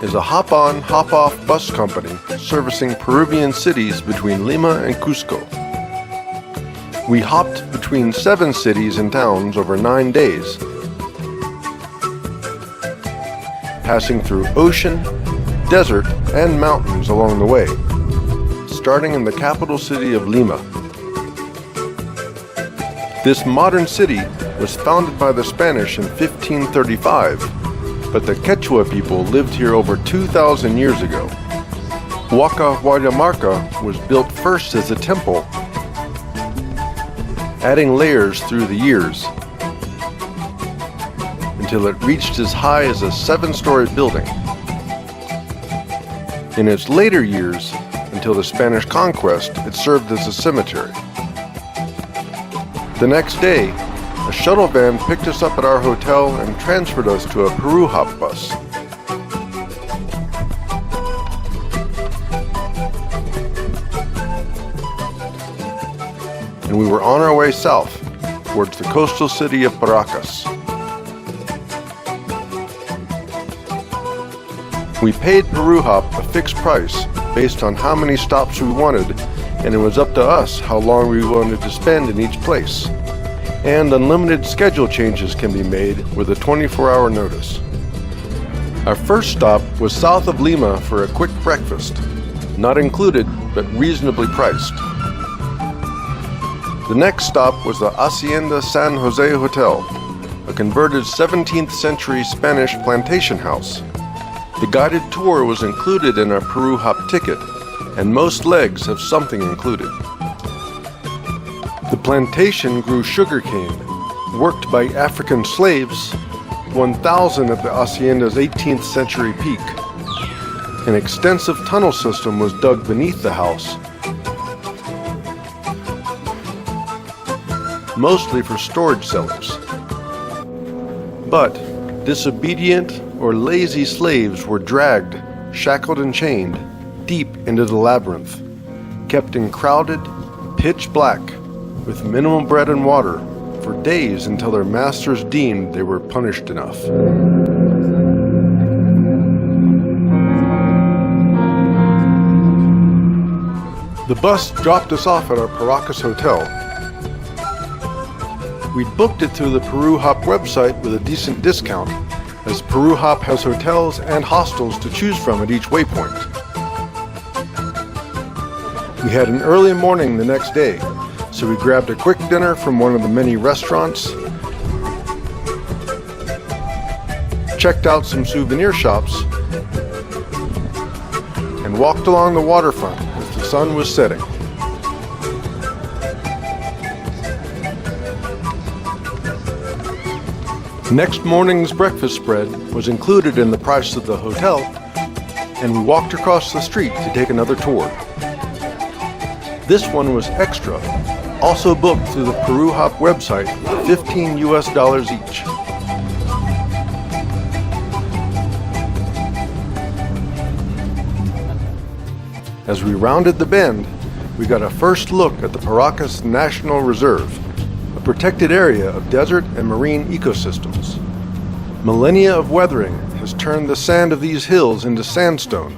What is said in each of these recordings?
is a hop-on, hop-off bus company servicing Peruvian cities between Lima and Cusco. We hopped between 7 cities and towns over 9 days, passing through ocean, desert, and mountains along the way, starting in the capital city of Lima. This modern city was founded by the Spanish in 1535, but the Quechua people lived here over 2,000 years ago. Huacachina was built first as a temple, adding layers through the years, until it reached as high as a 7-story building. In its later years, until the Spanish conquest, it served as a cemetery. The next day, a shuttle van picked us up at our hotel and transferred us to a Peru Hop bus. And we were on our way south, towards the coastal city of Paracas. We paid Peru Hop a fixed price based on how many stops we wanted, and it was up to us how long we wanted to spend in each place. And unlimited schedule changes can be made with a 24-hour notice. Our first stop was south of Lima for a quick breakfast, not included but reasonably priced. The next stop was the Hacienda San Jose Hotel, a converted 17th century Spanish plantation house. The guided tour was included in our Peru Hop ticket, and most legs have something included. The plantation grew sugarcane, worked by African slaves, 1,000 at the hacienda's 18th century peak. An extensive tunnel system was dug beneath the house, mostly for storage cellars. But disobedient or lazy slaves were dragged, shackled and chained, deep into the labyrinth, kept in crowded, pitch black, with minimum bread and water, for days until their masters deemed they were punished enough. The bus dropped us off at our Paracas hotel. We booked it through the Peru Hop website with a decent discount, as Peru Hop has hotels and hostels to choose from at each waypoint. We had an early morning the next day, so we grabbed a quick dinner from one of the many restaurants, checked out some souvenir shops, and walked along the waterfront as the sun was setting. Next morning's breakfast spread was included in the price of the hotel, and we walked across the street to take another tour. This one was extra, also booked through the Peru Hop website for $15 each. As we rounded the bend, we got a first look at the Paracas National Reserve, a protected area of desert and marine ecosystems. Millennia of weathering has turned the sand of these hills into sandstone,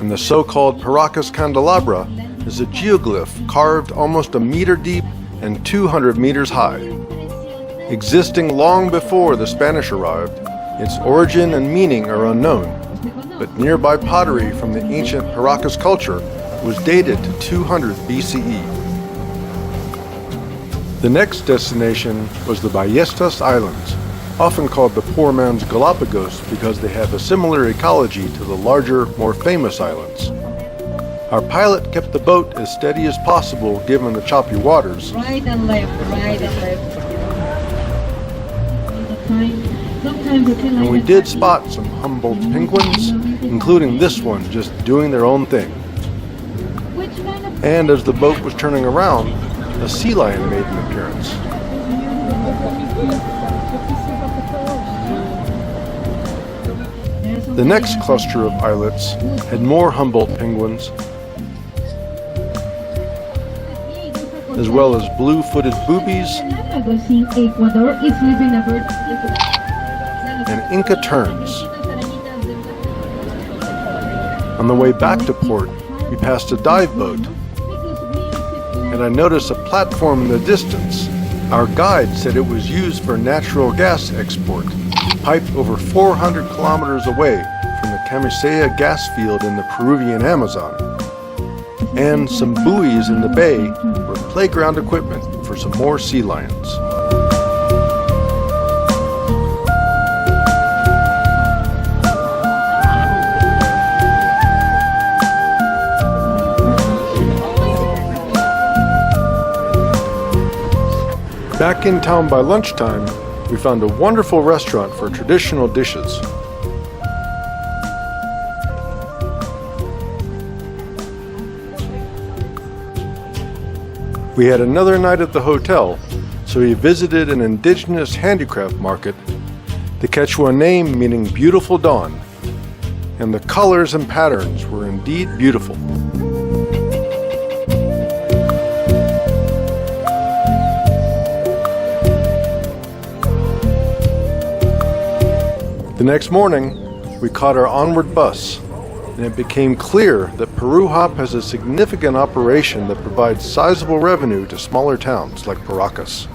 and the so-called Paracas candelabra is a geoglyph carved almost a meter deep and 200 meters high. Existing long before the Spanish arrived, its origin and meaning are unknown, but nearby pottery from the ancient Paracas culture was dated to 200 BCE. The next destination was the Ballestas Islands, often called the poor man's Galapagos because they have a similar ecology to the larger, more famous islands. Our pilot kept the boat as steady as possible given the choppy waters. Right and left, right and left. And we did spot some Humboldt penguins, including this one just doing their own thing. And as the boat was turning around, a sea lion made an appearance. The next cluster of islets had more Humboldt penguins, as well as blue-footed boobies, and Inka turns. On the way back to port, we passed a dive boat, and I noticed a platform in the distance. Our guide said it was used for natural gas export, piped over 400 kilometers away from the Camisea gas field in the Peruvian Amazon. And some buoys in the bay were playground equipment for some more sea lions. Back in town by lunchtime, we found a wonderful restaurant for traditional dishes. We had another night at the hotel, so we visited an indigenous handicraft market, the Quechua name meaning beautiful dawn, and the colors and patterns were indeed beautiful. The next morning, we caught our onward bus, and it became clear that Peru Hop has a significant operation that provides sizable revenue to smaller towns like Paracas.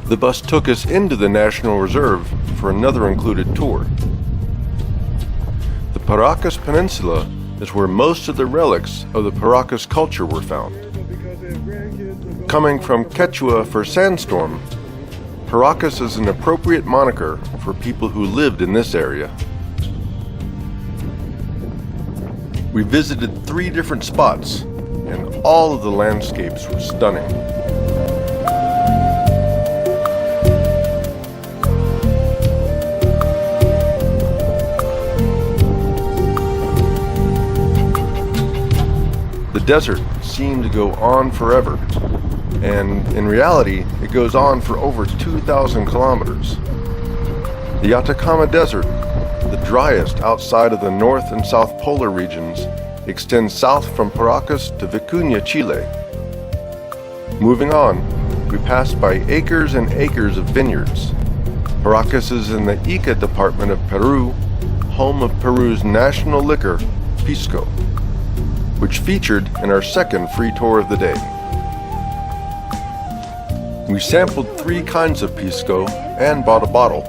The bus took us into the National Reserve for another included tour. The Paracas Peninsula is where most of the relics of the Paracas culture were found. Coming from Quechua for sandstorm, Paracas is an appropriate moniker for people who lived in this area. We visited 3 different spots, and all of the landscapes were stunning. The desert seemed to go on forever, and in reality, it goes on for over 2,000 kilometers. The Atacama Desert, the driest outside of the North and South Polar regions, extends south from Paracas to Vicuña, Chile. Moving on, we passed by acres and acres of vineyards. Paracas is in the Ica department of Peru, home of Peru's national liquor, Pisco, which featured in our second free tour of the day. We sampled 3 kinds of Pisco and bought a bottle.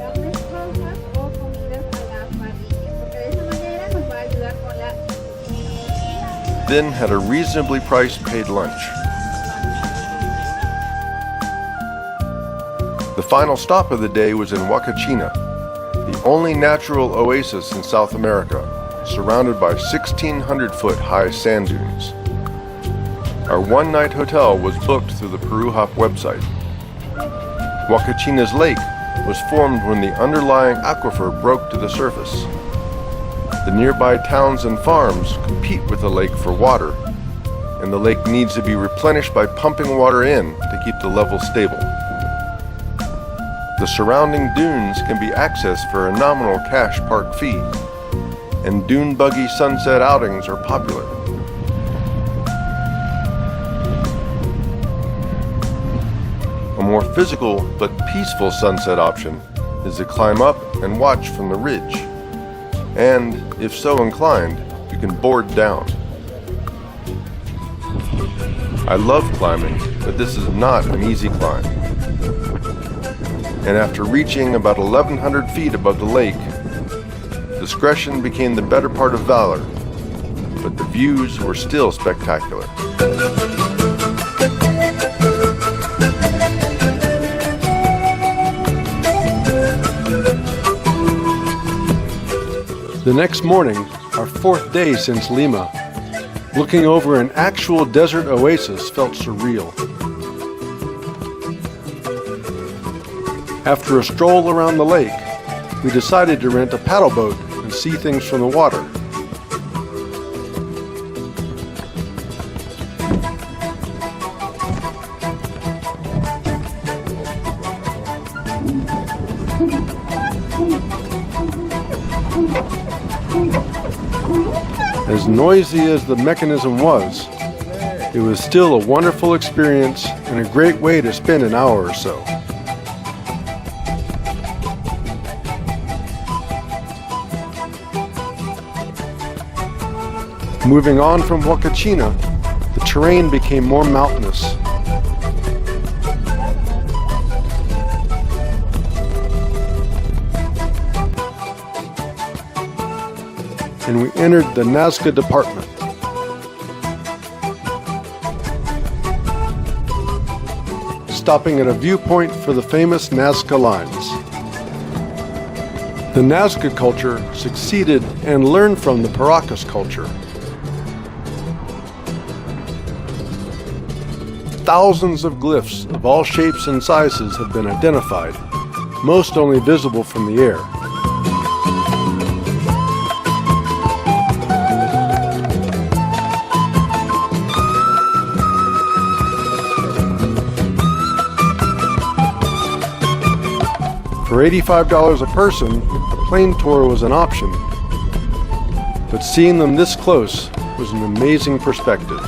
Then had a reasonably priced paid lunch. The final stop of the day was in Huacachina, the only natural oasis in South America, surrounded by 1,600-foot high sand dunes. Our one-night hotel was booked through the Peru Hop website. Huacachina's lake was formed when the underlying aquifer broke to the surface. The nearby towns and farms compete with the lake for water, and the lake needs to be replenished by pumping water in to keep the level stable. The surrounding dunes can be accessed for a nominal cash park fee, and dune buggy sunset outings are popular. A more physical but peaceful sunset option is to climb up and watch from the ridge. And, if so inclined, you can board down. I love climbing, but this is not an easy climb. And after reaching about 1,100 feet above the lake, discretion became the better part of valor, but the views were still spectacular. The next morning, our 4th day since Lima, looking over an actual desert oasis felt surreal. After a stroll around the lake, we decided to rent a paddle boat and see things from the water. As noisy as the mechanism was, it was still a wonderful experience and a great way to spend an hour or so. Moving on from Huacachina, the terrain became more mountainous. And we entered the Nazca department. Stopping at a viewpoint for the famous Nazca lines. The Nazca culture succeeded and learned from the Paracas culture. Thousands of glyphs of all shapes and sizes have been identified, most only visible from the air. For $85 a person, a plane tour was an option, but seeing them this close was an amazing perspective.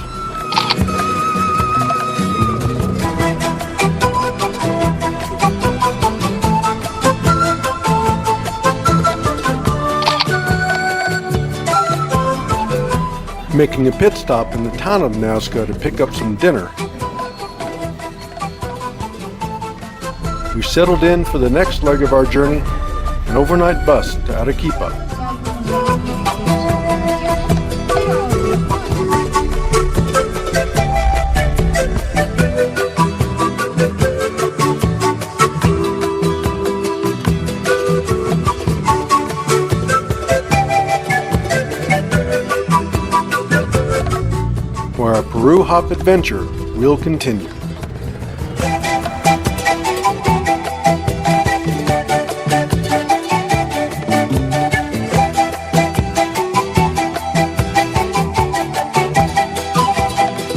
Making a pit stop in the town of Nazca to pick up some dinner. We settled in for the next leg of our journey, an overnight bus to Arequipa. Where our Peru Hop adventure will continue.